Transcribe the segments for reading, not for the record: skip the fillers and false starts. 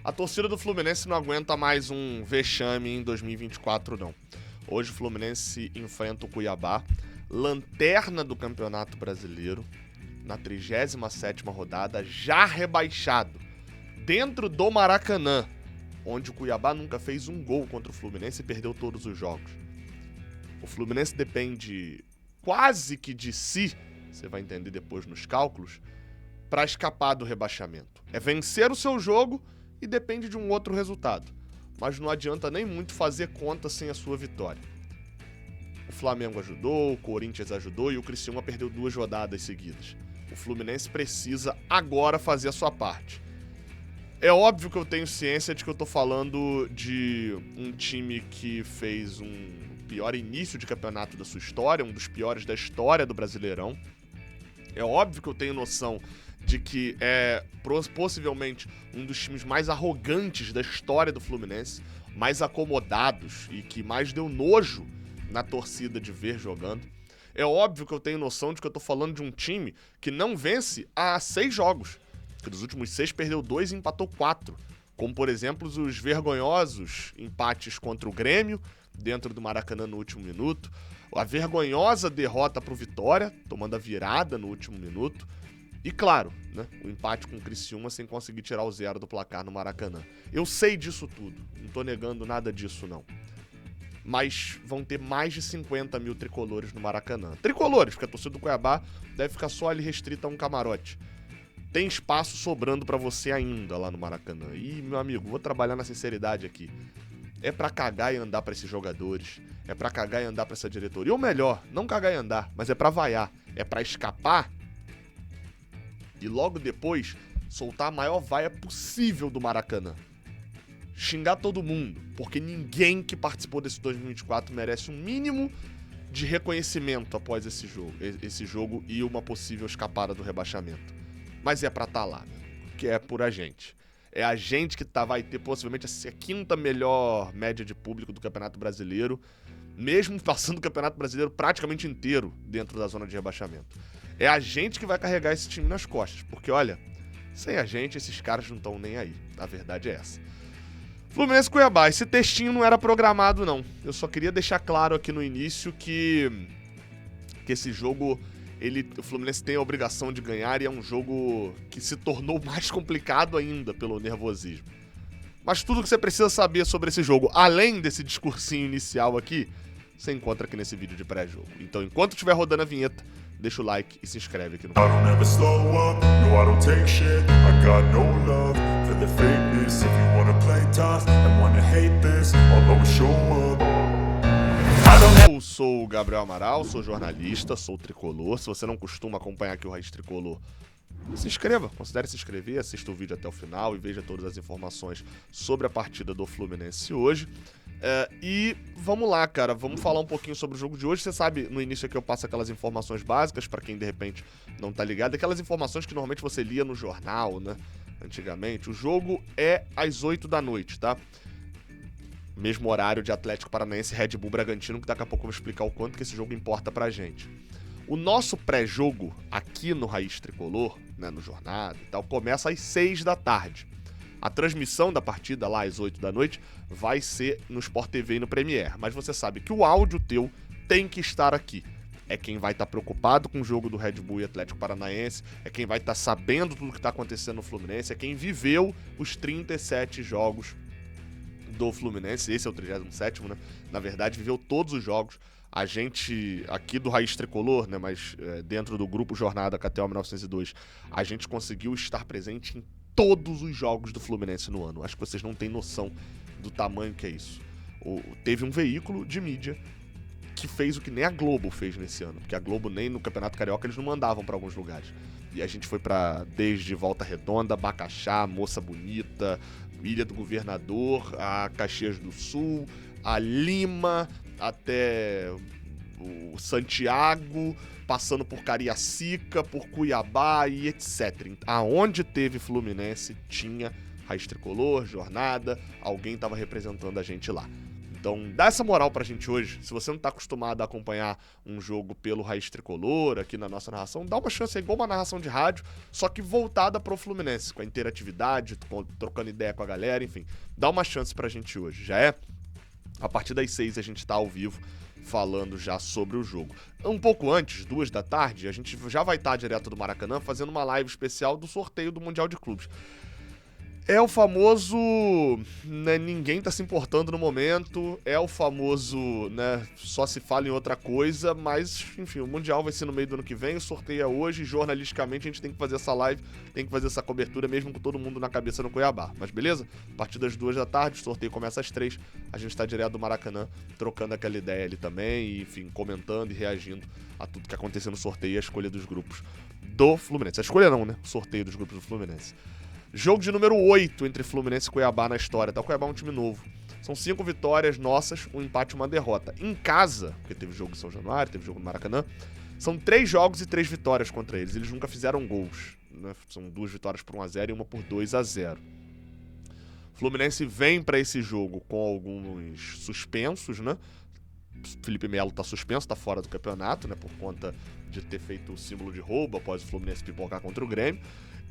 A torcida do Fluminense não aguenta mais um vexame em 2024, não. Hoje o Fluminense enfrenta o Cuiabá, lanterna do Campeonato Brasileiro, na 37ª rodada, já rebaixado, dentro do Maracanã, onde o Cuiabá nunca fez um gol contra o Fluminense e perdeu todos os jogos. O Fluminense depende quase que de si, você vai entender depois nos cálculos, para escapar do rebaixamento. É vencer o seu jogo e depende de um outro resultado. Mas não adianta nem muito fazer conta sem a sua vitória. O Flamengo ajudou, o Corinthians ajudou e o Criciúma perdeu 2 rodadas seguidas. O Fluminense precisa agora fazer a sua parte. É óbvio que eu tenho ciência de que eu tô falando de um time que fez um pior início de campeonato da sua história, um dos piores da história do Brasileirão. É óbvio que eu tenho noção de que é possivelmente um dos times mais arrogantes da história do Fluminense, mais acomodados e que mais deu nojo na torcida de ver jogando. É óbvio que eu tenho noção de que eu tô falando de um time que não vence há 6 jogos. Que dos últimos 6 perdeu 2 e empatou 4. Como, por exemplo, os vergonhosos empates contra o Grêmio, dentro do Maracanã no último minuto. A vergonhosa derrota pro Vitória, tomando a virada no último minuto. E claro, né, o empate com o Criciúma sem conseguir tirar o 0 do placar no Maracanã. Eu sei disso tudo, não tô negando nada disso não. Mas vão ter mais de 50 mil tricolores no Maracanã. Tricolores, porque a torcida do Cuiabá deve ficar só ali restrita a um camarote. Tem espaço sobrando pra você ainda lá no Maracanã. E, meu amigo, vou trabalhar na sinceridade aqui. É pra cagar e andar pra esses jogadores. É pra cagar e andar pra essa diretoria. Ou melhor, não cagar e andar, mas é pra vaiar. É pra escapar e logo depois soltar a maior vaia possível do Maracanã. Xingar todo mundo, porque ninguém que participou desse 2024 merece um mínimo de reconhecimento após esse jogo e uma possível escapada do rebaixamento. Mas é pra estar lá, né? Que é por a gente. É a gente que vai ter possivelmente a 5ª melhor média de público do Campeonato Brasileiro, mesmo passando o Campeonato Brasileiro praticamente inteiro dentro da zona de rebaixamento. É a gente que vai carregar esse time nas costas, porque olha, sem a gente esses caras não estão nem aí. A verdade é essa. Fluminense Cuiabá, esse textinho não era programado não. Eu só queria deixar claro aqui no início que esse jogo, o Fluminense tem a obrigação de ganhar e é um jogo que se tornou mais complicado ainda pelo nervosismo. Mas tudo que você precisa saber sobre esse jogo, além desse discursinho inicial aqui, você encontra aqui nesse vídeo de pré-jogo. Então, enquanto estiver rodando a vinheta, deixa o like e se inscreve aqui no canal. Eu sou o Gabriel Amaral, sou jornalista, sou tricolor. Se você não costuma acompanhar aqui o Raiz Tricolor, se inscreva, considere se inscrever, assista o vídeo até o final e veja todas as informações sobre a partida do Fluminense hoje. E vamos lá, cara, vamos falar um pouquinho sobre o jogo de hoje. Você sabe, no início aqui eu passo aquelas informações básicas pra quem de repente não tá ligado, aquelas informações que normalmente você lia no jornal, né, antigamente. O jogo é às 8 da noite, tá? Mesmo horário de Atlético Paranaense e Red Bull Bragantino, que daqui a pouco eu vou explicar o quanto que esse jogo importa pra gente. O nosso pré-jogo aqui no Raiz Tricolor, né, no Jornada e tal, começa às 6 da tarde. A transmissão da partida lá às 8 da noite vai ser no Sport TV e no Premiere. Mas você sabe que o áudio teu tem que estar aqui. É quem vai estar preocupado com o jogo do Red Bull e Atlético Paranaense, é quem vai estar sabendo tudo que está acontecendo no Fluminense, é quem viveu os 37 jogos do Fluminense. Esse é o 37º, né? Na verdade, viveu todos os jogos. A gente, aqui do Raiz Tricolor, né, mas dentro do grupo Jornada KTO 1902, a gente conseguiu estar presente em todos os jogos do Fluminense no ano. Acho que vocês não têm noção do tamanho que é isso. Teve um veículo de mídia que fez o que nem a Globo fez nesse ano, porque a Globo nem no Campeonato Carioca eles não mandavam para alguns lugares. E a gente foi desde Volta Redonda, Bacaxá, Moça Bonita, Ilha do Governador, a Caxias do Sul, a Lima, até o Santiago, passando por Cariacica, por Cuiabá e etc. Aonde teve Fluminense, tinha Raiz Tricolor, Jornada, alguém estava representando a gente lá. Então, dá essa moral pra gente hoje. Se você não tá acostumado a acompanhar um jogo pelo Raiz Tricolor, aqui na nossa narração, dá uma chance, é igual uma narração de rádio, só que voltada pro Fluminense, com a interatividade, trocando ideia com a galera, enfim. Dá uma chance pra gente hoje, já é? A partir das 6 a gente tá ao vivo, falando já sobre o jogo. Um pouco antes, 2 da tarde, a gente já vai estar direto do Maracanã fazendo uma live especial do sorteio do Mundial de Clubes. É o famoso, né, ninguém tá se importando no momento, é o famoso, né, só se fala em outra coisa, mas, enfim, o Mundial vai ser no meio do ano que vem, o sorteio é hoje, jornalisticamente a gente tem que fazer essa live, tem que fazer essa cobertura mesmo com todo mundo na cabeça no Cuiabá, mas beleza? A partir das 2 da tarde, o sorteio começa às 3, a gente tá direto do Maracanã, trocando aquela ideia ali também, e, enfim, comentando e reagindo a tudo que aconteceu no sorteio e a escolha dos grupos do Fluminense. A escolha não, né? O sorteio dos grupos do Fluminense. Jogo de número 8 entre Fluminense e Cuiabá na história, tá? O Cuiabá é um time novo. São 5 vitórias nossas, um empate e uma derrota. Em casa, porque teve jogo em São Januário, teve jogo no Maracanã, são 3 jogos e 3 vitórias contra eles. Eles nunca fizeram gols, né? São 2 vitórias por 1-0 e uma por 2-0. Fluminense vem pra esse jogo com alguns suspensos, né? Felipe Melo tá suspenso, tá fora do campeonato, né? Por conta de ter feito o símbolo de roubo após o Fluminense pipocar contra o Grêmio.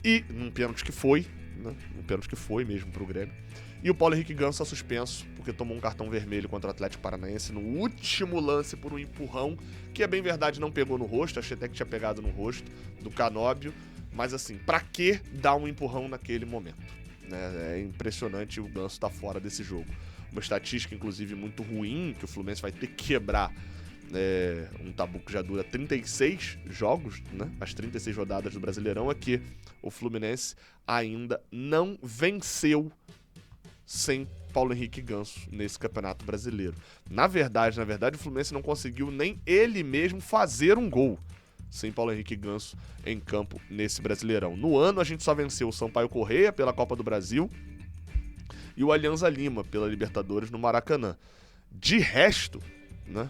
E num pênalti que foi, né? Um pênalti que foi mesmo pro Grêmio. E o Paulo Henrique Ganso tá suspenso, porque tomou um cartão vermelho contra o Atlético Paranaense no último lance por um empurrão, que é bem verdade, não pegou no rosto, achei até que tinha pegado no rosto do Canóbio. Mas assim, pra que dar um empurrão naquele momento? Né? É impressionante, o Ganso tá fora desse jogo. Uma estatística, inclusive, muito ruim, que o Fluminense vai ter que quebrar. Um tabu que já dura 36 jogos, né? As 36 rodadas do Brasileirão, é que o Fluminense ainda não venceu sem Paulo Henrique Ganso nesse Campeonato Brasileiro. Na verdade, o Fluminense não conseguiu nem ele mesmo fazer um gol sem Paulo Henrique Ganso em campo nesse Brasileirão. No ano, a gente só venceu o Sampaio Corrêa pela Copa do Brasil e o Alianza Lima pela Libertadores no Maracanã. De resto, né?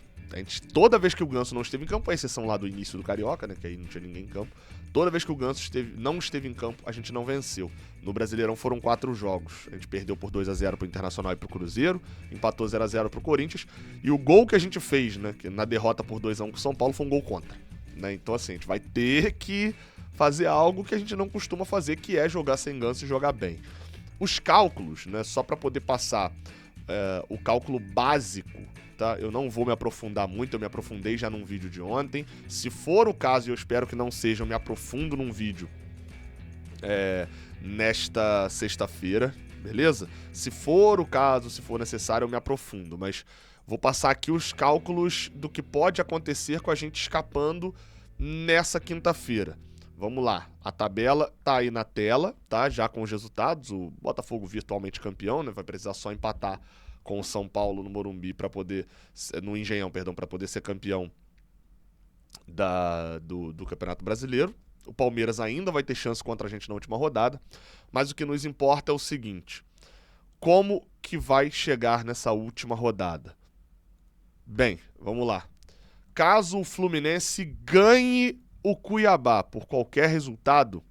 Toda vez que o Ganso não esteve em campo, a exceção lá do início do Carioca, né, que aí não tinha ninguém em campo, toda vez que o Ganso não esteve em campo, a gente não venceu. No Brasileirão foram 4 jogos. A gente perdeu por 2-0 pro Internacional e pro Cruzeiro, empatou 0-0 pro Corinthians, e o gol que a gente fez, né, que na derrota por 2-1 pro São Paulo, foi um gol contra. Né? Então assim, a gente vai ter que fazer algo que a gente não costuma fazer, que é jogar sem Ganso e jogar bem. Os cálculos, né, só para poder passar o cálculo básico, tá? Eu não vou me aprofundar muito, eu me aprofundei já num vídeo de ontem. Se for o caso, e eu espero que não seja, eu me aprofundo num vídeo nesta sexta-feira, beleza? Se for o caso, se for necessário, eu me aprofundo, mas vou passar aqui os cálculos do que pode acontecer com a gente escapando nessa quinta-feira. Vamos lá, a tabela tá aí na tela, tá? Já com os resultados, o Botafogo virtualmente campeão, né? Vai precisar só empatar com o São Paulo no Morumbi para poder, no Engenhão, perdão, para poder ser campeão do Campeonato Brasileiro. O Palmeiras ainda vai ter chance contra a gente na última rodada, mas o que nos importa é o seguinte: como que vai chegar nessa última rodada? Bem, vamos lá. Caso o Fluminense ganhe o Cuiabá por qualquer resultado,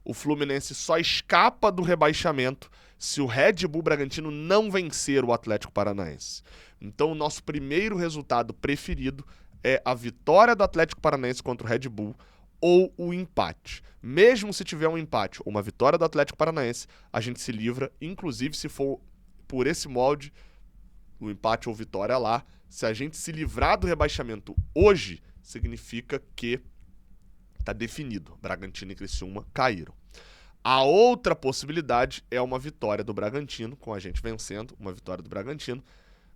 o Fluminense só escapa do rebaixamento se o Red Bull Bragantino não vencer o Atlético Paranaense. Então, o nosso primeiro resultado preferido é a vitória do Atlético Paranaense contra o Red Bull ou o empate. Mesmo se tiver um empate ou uma vitória do Atlético Paranaense, a gente se livra, inclusive se for por esse molde, o empate ou vitória lá, se a gente se livrar do rebaixamento hoje, significa que tá definido. Bragantino e Criciúma caíram. A outra possibilidade é uma vitória do Bragantino, com a gente vencendo, uma vitória do Bragantino.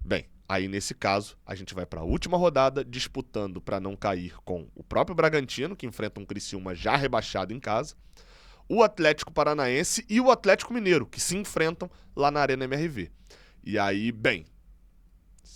Bem, aí nesse caso, a gente vai para a última rodada, disputando para não cair com o próprio Bragantino, que enfrenta um Criciúma já rebaixado em casa, o Atlético Paranaense e o Atlético Mineiro, que se enfrentam lá na Arena MRV. E aí, bem,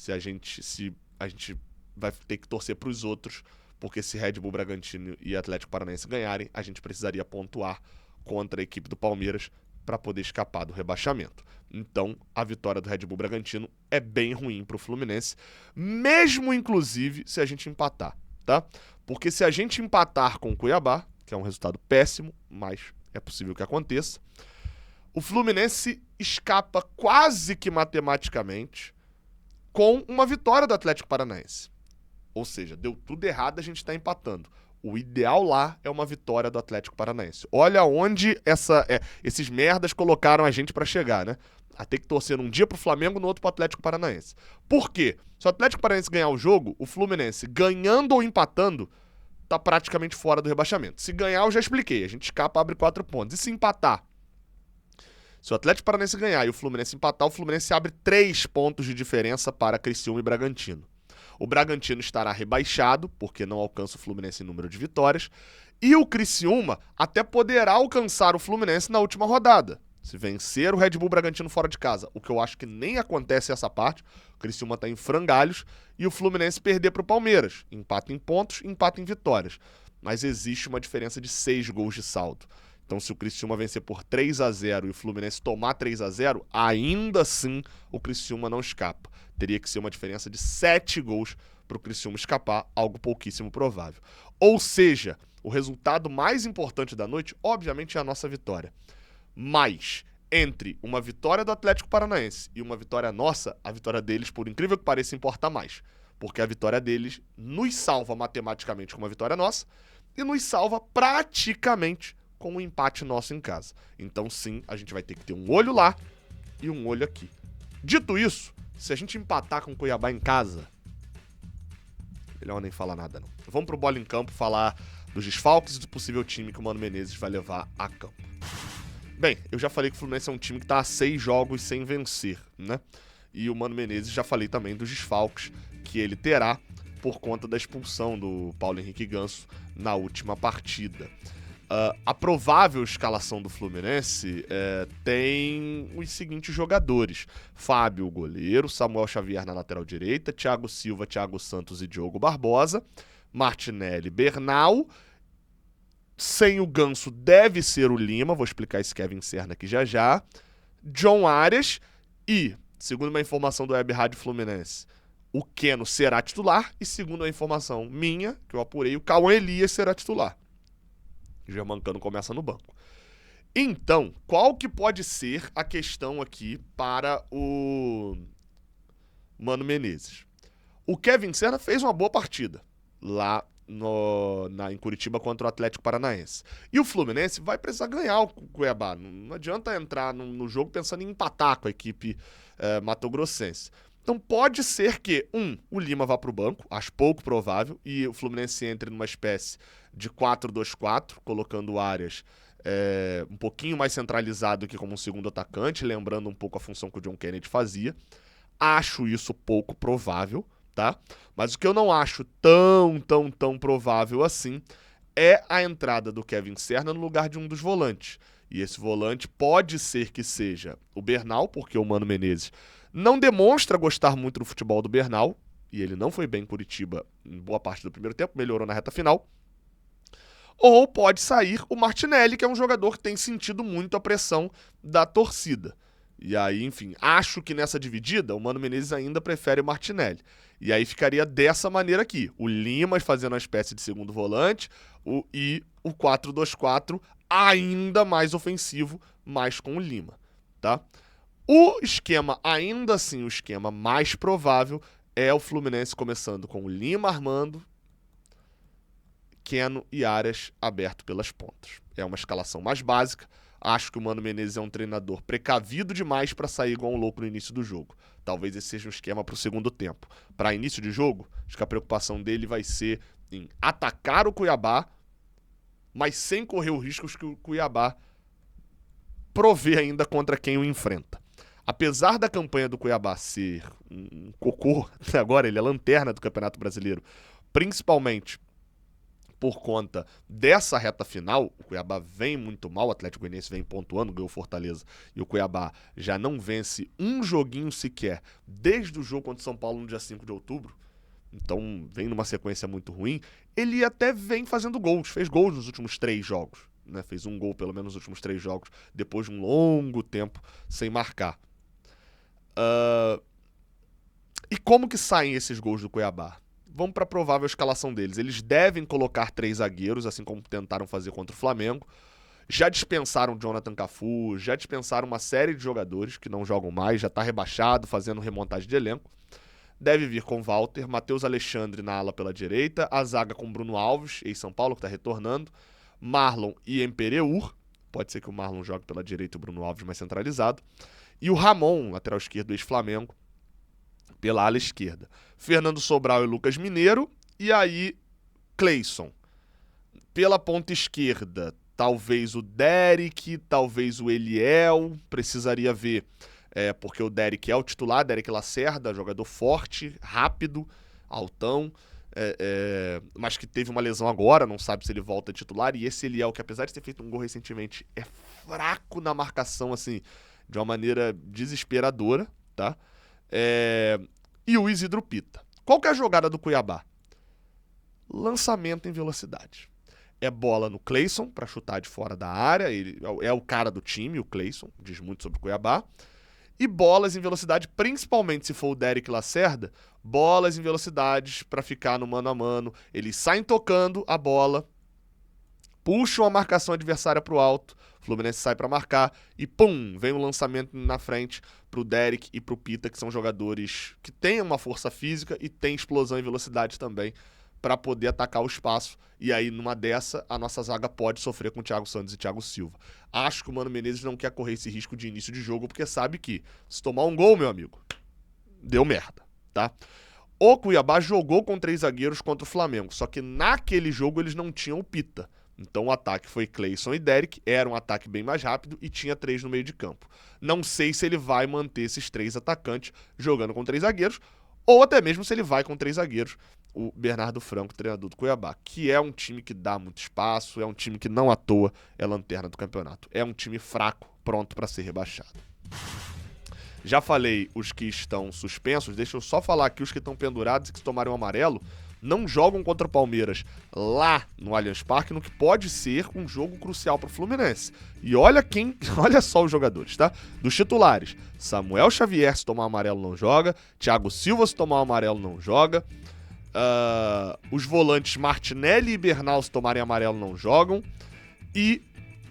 a gente vai ter que torcer para os outros, porque se Red Bull Bragantino e Atlético Paranaense ganharem, a gente precisaria pontuar contra a equipe do Palmeiras para poder escapar do rebaixamento. Então, a vitória do Red Bull Bragantino é bem ruim para o Fluminense, mesmo inclusive se a gente empatar, tá? Porque se a gente empatar com o Cuiabá, que é um resultado péssimo, mas é possível que aconteça, o Fluminense escapa quase que matematicamente com uma vitória do Atlético Paranaense. Ou seja, deu tudo errado, a gente está empatando. O ideal lá é uma vitória do Atlético Paranaense. Olha onde esses merdas colocaram a gente para chegar, né? A ter que torcer um dia pro Flamengo, no outro pro Atlético Paranaense. Por quê? Se o Atlético Paranaense ganhar o jogo, o Fluminense, ganhando ou empatando, tá praticamente fora do rebaixamento. Se ganhar, eu já expliquei. A gente escapa, abre 4 pontos. E se empatar? Se o Atlético Paranaense ganhar e o Fluminense empatar, o Fluminense abre 3 pontos de diferença para Criciúma e Bragantino. O Bragantino estará rebaixado, porque não alcança o Fluminense em número de vitórias. E o Criciúma até poderá alcançar o Fluminense na última rodada. Se vencer o Red Bull Bragantino fora de casa, o que eu acho que nem acontece essa parte, o Criciúma está em frangalhos, e o Fluminense perder para o Palmeiras. Empata em pontos, empata em vitórias. Mas existe uma diferença de 6 gols de saldo. Então, se o Criciúma vencer por 3-0 e o Fluminense tomar 3-0, ainda assim o Criciúma não escapa. Teria que ser uma diferença de 7 gols para o Criciúma escapar, algo pouquíssimo provável. Ou seja, o resultado mais importante da noite, obviamente, é a nossa vitória. Mas, entre uma vitória do Atlético Paranaense e uma vitória nossa, a vitória deles, por incrível que pareça, importa mais. Porque a vitória deles nos salva matematicamente com uma vitória nossa e nos salva praticamente com um empate nosso em casa. Então, sim, a gente vai ter que ter um olho lá e um olho aqui. Dito isso, se a gente empatar com o Cuiabá em casa, melhor nem falar nada, não. Vamos pro Bola em Campo falar dos desfalques e do possível time que o Mano Menezes vai levar a campo. Bem, eu já falei que o Fluminense é um time que tá a 6 jogos sem vencer, né? E o Mano Menezes, já falei também dos desfalques que ele terá por conta da expulsão do Paulo Henrique Ganso na última partida. A provável escalação do Fluminense tem os seguintes jogadores: Fábio, o goleiro, Samuel Xavier na lateral direita, Thiago Silva, Thiago Santos e Diogo Barbosa, Martinelli, Bernal. Sem o Ganso deve ser o Lima, vou explicar esse Kevin Serna aqui já já, John Arias e, segundo uma informação do Web Rádio Fluminense, o Keno será titular e, segundo a informação minha, que eu apurei, o Cauã Elias será titular. O Germancano começa no banco. Então, qual que pode ser a questão aqui para o Mano Menezes? O Kevin Serna fez uma boa partida lá em Curitiba contra o Atlético Paranaense. E o Fluminense vai precisar ganhar o Cuiabá. Não adianta entrar no jogo pensando em empatar com a equipe matogrossense. Então pode ser que, o Lima vá para o banco, acho pouco provável, e o Fluminense entre numa espécie de 4-2-4, colocando o Arias um pouquinho mais centralizado que como um segundo atacante, lembrando um pouco a função que o John Kennedy fazia. Acho isso pouco provável, tá? Mas o que eu não acho tão provável assim é a entrada do Kevin Serna no lugar de um dos volantes. E esse volante pode ser que seja o Bernal, porque o Mano Menezes não demonstra gostar muito do futebol do Bernal, e ele não foi bem em Curitiba em boa parte do primeiro tempo, melhorou na reta final. Ou pode sair o Martinelli, que é um jogador que tem sentido muito a pressão da torcida. E aí, enfim, acho que nessa dividida o Mano Menezes ainda prefere o Martinelli. E aí ficaria dessa maneira aqui: o Lima fazendo uma espécie de segundo volante e o 4-2-4 ainda mais ofensivo, mais com o Lima, tá? O esquema, ainda assim, o esquema mais provável é o Fluminense começando com o Lima armando, Keno e Arias aberto pelas pontas. É uma escalação mais básica. Acho que o Mano Menezes é um treinador precavido demais para sair igual um louco no início do jogo. Talvez esse seja um esquema para o segundo tempo. Para início de jogo, acho que a preocupação dele vai ser em atacar o Cuiabá, mas sem correr os riscos que o Cuiabá provê ainda contra quem o enfrenta. Apesar da campanha do Cuiabá ser um cocô, agora ele é lanterna do Campeonato Brasileiro, principalmente por conta dessa reta final, o Cuiabá vem muito mal, o Atlético Goianiense vem pontuando, ganhou Fortaleza, e o Cuiabá já não vence um joguinho sequer desde o jogo contra o São Paulo no dia 5 de outubro, então vem numa sequência muito ruim. Ele até vem fazendo gols, fez gols nos últimos 3 jogos, né? Fez um gol pelo menos nos últimos 3 jogos, depois de um longo tempo sem marcar. E como que saem esses gols do Cuiabá? Vamos para a provável escalação deles. Eles devem colocar 3 zagueiros, assim como tentaram fazer contra o Flamengo. Já dispensaram Jonathan Cafu, já dispensaram uma série de jogadores que não jogam mais, já está rebaixado, fazendo remontagem de elenco. deve vir com Walter, Matheus Alexandre na ala pela direita, a zaga com Bruno Alves, ex-São Paulo, que está retornando, Marlon e Empereur, pode ser que o Marlon jogue pela direita e o Bruno Alves mais centralizado, e o Ramon, lateral esquerdo, ex-Flamengo, pela ala esquerda. Fernando Sobral e Lucas Mineiro, e aí Cleison. Pela ponta esquerda, talvez o Derek, talvez o Eliel, precisaria ver, porque o Derek é o titular, Derek Lacerda, jogador forte, rápido, altão, mas que teve uma lesão agora, não sabe se ele volta titular, e esse Eliel, que apesar de ter feito um gol recentemente, é fraco na marcação, assim, de uma maneira desesperadora, tá? E o Isidro Pita. Qual que é a jogada do Cuiabá? Lançamento em velocidade. É bola no Cleison para chutar de fora da área, ele é o cara do time, o Cleison, diz muito sobre o Cuiabá. E bolas em velocidade, principalmente se for o Derek Lacerda, bolas em velocidades para ficar no mano a mano. Eles saem tocando a bola, puxam a marcação adversária para o alto, o Fluminense sai para marcar e pum, vem um lançamento na frente pro Derek e pro Pita, que são jogadores que têm uma força física e têm explosão em velocidade também, para poder atacar o espaço. E aí, numa dessa, a nossa zaga pode sofrer com o Thiago Santos e Thiago Silva. Acho que o Mano Menezes não quer correr esse risco de início de jogo, porque sabe que, se tomar um gol, meu amigo, deu merda, tá? O Cuiabá jogou com 3 zagueiros contra o Flamengo, só que naquele jogo eles não tinham o Pita. Então o ataque foi Cleison e Derek, era um ataque bem mais rápido e tinha 3 no meio de campo. Não sei se ele vai manter esses 3 atacantes jogando com 3 zagueiros, ou até mesmo se ele vai com 3 zagueiros, o Bernardo Franco, treinador do Cuiabá, que é um time que dá muito espaço, é um time que não à toa é lanterna do campeonato. É um time fraco, pronto para ser rebaixado. Já falei os que estão suspensos, deixa eu só falar aqui os que estão pendurados e que tomaram amarelo, não jogam contra o Palmeiras lá no Allianz Parque, no que pode ser um jogo crucial para o Fluminense. E olha só os jogadores, tá? Dos titulares, Samuel Xavier, se tomar amarelo, não joga. Thiago Silva, se tomar amarelo, não joga. Os volantes Martinelli e Bernal, se tomarem amarelo, não jogam. E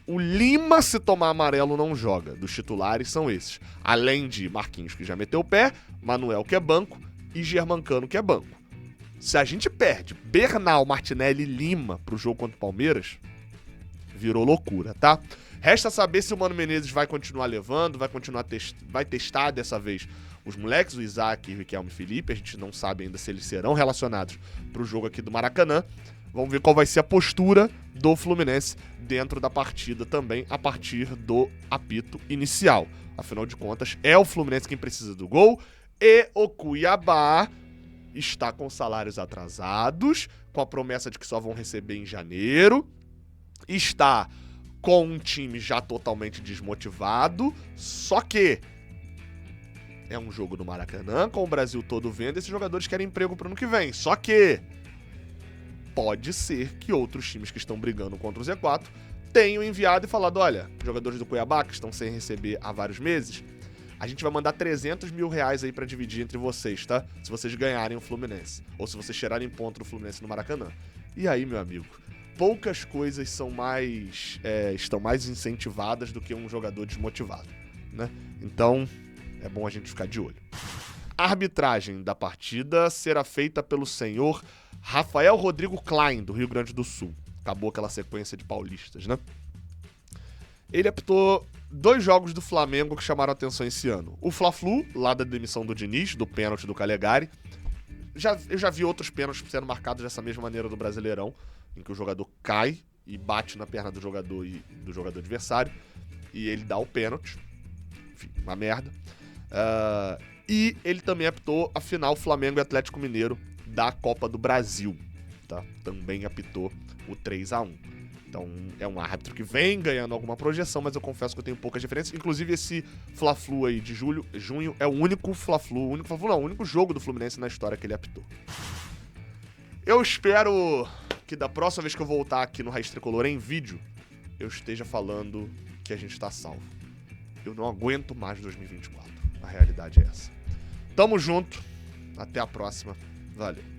o Lima, se tomar amarelo, não joga. Dos titulares são esses. Além de Marquinhos, que já meteu o pé, Manuel, que é banco, e Germancano, que é banco. Se a gente perde Bernal, Martinelli e Lima pro jogo contra o Palmeiras, virou loucura, tá? Resta saber se o Mano Menezes vai continuar levando, vai testar dessa vez os moleques, o Isaac, o Riquelme e Felipe. A gente não sabe ainda se eles serão relacionados pro jogo aqui do Maracanã. Vamos ver qual vai ser a postura do Fluminense dentro da partida também, a partir do apito inicial. Afinal de contas, é o Fluminense quem precisa do gol e o Cuiabá está com salários atrasados, com a promessa de que só vão receber em janeiro, está com um time já totalmente desmotivado, só que é um jogo no Maracanã, com o Brasil todo vendo, esses jogadores querem emprego para o ano que vem, só que pode ser que outros times que estão brigando contra o Z4 tenham enviado e falado, olha, jogadores do Cuiabá que estão sem receber há vários meses, a gente vai mandar 300 mil reais aí pra dividir entre vocês, tá? Se vocês ganharem o Fluminense. Ou se vocês tirarem ponto do Fluminense no Maracanã. E aí, meu amigo, poucas coisas estão mais incentivadas do que um jogador desmotivado, né? Então, é bom a gente ficar de olho. A arbitragem da partida será feita pelo senhor Rafael Rodrigo Klein, do Rio Grande do Sul. Acabou aquela sequência de paulistas, né? Ele apitou 2 jogos do Flamengo que chamaram a atenção esse ano. O Fla-Flu, lá da demissão do Diniz, do pênalti do Calegari. Eu já vi outros pênaltis sendo marcados dessa mesma maneira do Brasileirão, em que o jogador cai e bate na perna do jogador e do jogador adversário, e ele dá o pênalti. Enfim, uma merda. E ele também apitou a final Flamengo e Atlético Mineiro da Copa do Brasil. Tá? Também apitou o 3-1. Então, é um árbitro que vem ganhando alguma projeção, mas eu confesso que eu tenho poucas referências. Inclusive, esse Fla-Flu aí de junho é o único Fla-Flu, o único jogo do Fluminense na história que ele apitou. Eu espero que da próxima vez que eu voltar aqui no Raiz Tricolor em vídeo, eu esteja falando que a gente tá salvo. Eu não aguento mais 2024. A realidade é essa. Tamo junto. Até a próxima. Valeu.